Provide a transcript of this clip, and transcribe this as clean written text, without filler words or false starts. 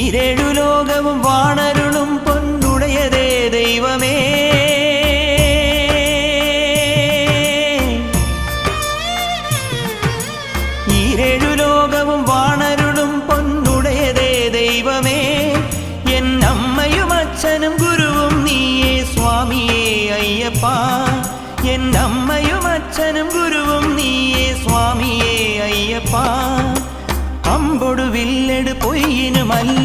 ഈരേഴു ലോകവും വാണരുളും പൊന്നുടയതേ ദൈവമേ. ഈരേഴു ലോകവും വാണരുളും പൊന്നുടയതേ ദൈവമേ. എന്നമ്മയും അച്ഛനും ഗുരുവും നീയേ സ്വാമിയേ അയ്യപ്പ. എന്നമ്മയും അച്ഛനും ഗുരുവും നീയേ സ്വാമിയേ അയ്യപ്പ. അമ്പൊടു വില്ലെടു പൊയ്യിനുമല്ല